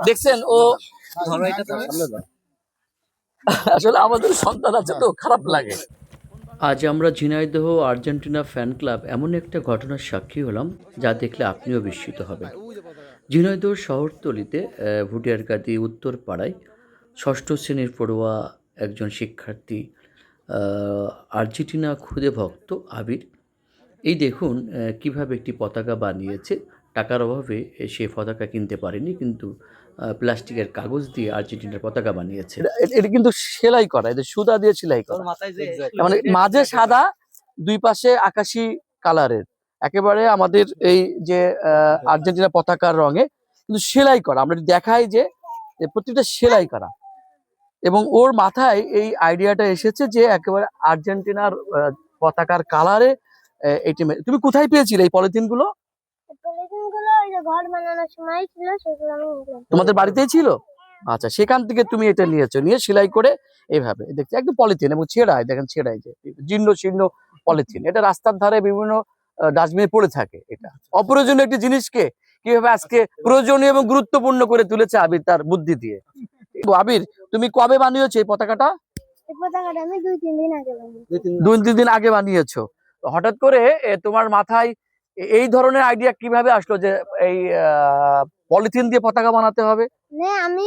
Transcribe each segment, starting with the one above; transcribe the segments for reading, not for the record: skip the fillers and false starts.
দেখছেন ও আসলে আমাদের সন্তান আছে তো খারাপ লাগে। আজ আমরা ঝিনাইদহ আর্জেন্টিনা ফ্যান ক্লাব এমন একটা ঘটনার সাক্ষী হলাম যা দেখলে আপনিও বিস্মিত হবেন। ঝিনাইদহ শহরতলিতে ভুটিয়ারকান্দি উত্তর পাড়ায় ষষ্ঠ শ্রেণীর পড়ুয়া একজন শিক্ষার্থী আর্জেন্টিনা খুদে ভক্ত আবির। এই দেখুন কিভাবে একটি পতাকা বানিয়েছে। টাকার অভাবে সে পতাকা কিনতে পারেনি, কিন্তু প্লাস্টিকের কাগজ দিয়ে আর্জেন্টিনার পতাকা বানিয়েছে। এটা কিন্তু সেলাই করা, এটা সুতা দিয়ে সেলাই করা, মানে মাঝে সাদা, দুই পাশে আকাশি কালারের, একেবারে আমাদের এই যে আর্জেন্টিনা পতাকার রঙে কিন্তু সেলাই করা। আমরা দেখাই যে প্রত্যেকটা সেলাই করা, এবং ওর মাথায় এই আইডিয়াটা এসেছে যে একেবারে আর্জেন্টিনার পতাকার কালারে এটি। তুমি কোথায় পেয়েছিলে এই পলিথিন গুলো? ঘর বানানোর সময় ছিল, সেগুলো আমি নিলাম। তোমাদের বাড়িতেই ছিল? আচ্ছা, সেখান থেকে তুমি এটা নিয়েছো, নিয়ে সেলাই করে এইভাবে দেখছি একদম পলিথিন, এবং ছেঁড়াই, দেখেন ছেঁড়াই যে জীর্ণ শীর্ণ পলিথিন। এটা রাস্তার ধারে বিভিন্ন ডাস্টবিনে পড়ে থাকে। এটা অপ্রয়োজনীয় একটি জিনিসকে কিভাবে আজকে প্রয়োজনীয় এবং গুরুত্বপূর্ণ করে তুলেছে আবির তার বুদ্ধি দিয়ে। আবির, তুমি কবে বানিয়েছো এই পতাকাটা? এই পতাকাটা আমি 2-3 দিন আগে বানিয়েছি। 2-3 দিন আগে বানিয়েছো। হঠাৎ করে তোমার মাথায় এই ধরনের আইডিয়া কিভাবে আসলো যে এই পলিথিন দিয়ে পতাকা বানাতে হবে? মানে আমি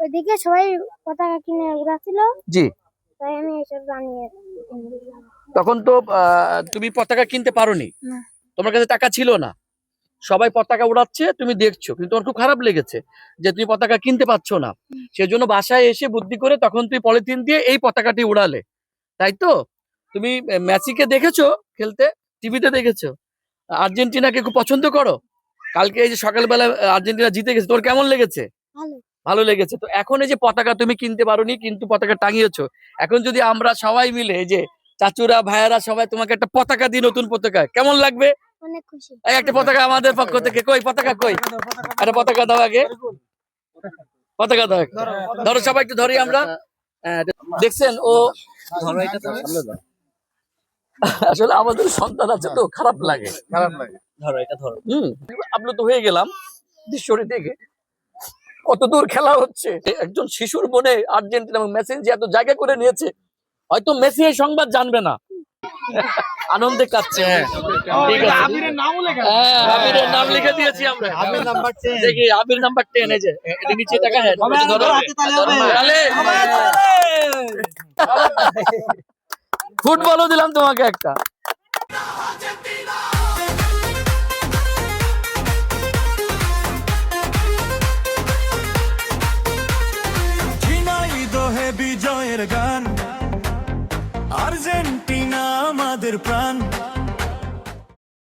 ওইদিকে সবাই পতাকা কিনে উড়াচ্ছিল, জি, তাই আমি এসব বানিয়ে। তখন তো তুমি পতাকা কিনতে পারোনি, না। তোমার কাছে টাকা ছিল না, সবাই পতাকা উড়াচ্ছে তুমি দেখছো, কিন্তু তোমার খুব খারাপ লেগেছে যে তুমি পতাকা কিনতে পারছো না। সেজন্য বাসায় এসে বুদ্ধি করে তখন তুমি পলিথিন দিয়ে এই পতাকাটি উড়ালে, তাই তো? তুমি মেসিকে দেখেছো খেলতে, টিভিতে দেখেছো, আর্জেন্টিনাকে খুব পছন্দ করো। কালকে এই যে সকালবেলা আর্জেন্টিনা জিতে গেছে, তোর কেমন লেগেছে? ভালো। ভালো লেগেছে। তো এখন এই যে পতাকা তুমি কিনতে পারোনি, কিন্তু পতাকা টাঙিয়েছো, এখন যদি আমরা সবাই মিলে, এই যে চাচুরা ভাইয়ারা সবাই তোমাকে একটা পতাকা দিই, নতুন পতাকা, কেমন লাগবে? অনেক খুশি। এই একটা পতাকা আমাদের পক্ষ থেকে, কই পতাকা কই? একটা পতাকা দাও আগে, পতাকা দাও, ধরো সবাই একটু ধরি আমরা। দেখছেন ও আসলে আমাদের সন্তান আছে তো খারাপ লাগে। আপ্লুত হয়ে গেলাম দৃশ্যটি দেখে, কত দূর খেলা হচ্ছে। একজন শিশুর মনে আর্জেন্টিনা এবং মেসি যে এত জায়গা করে নিয়েছে, হয়তো মেসি এই সংবাদ জানবে না, আনন্দে কাটছে। ঠিক আছে, আবিরের নাম লিখে দিয়েছি আমরা, দেখি আবির নাম্বার 10। এই যে এটা নিচে টাকা ফুটবলও দিলাম তোমাকে একটা। ঝিনাইদহে বিজয়ের গান, আর্জেন্টিনা আমাদের প্রাণ।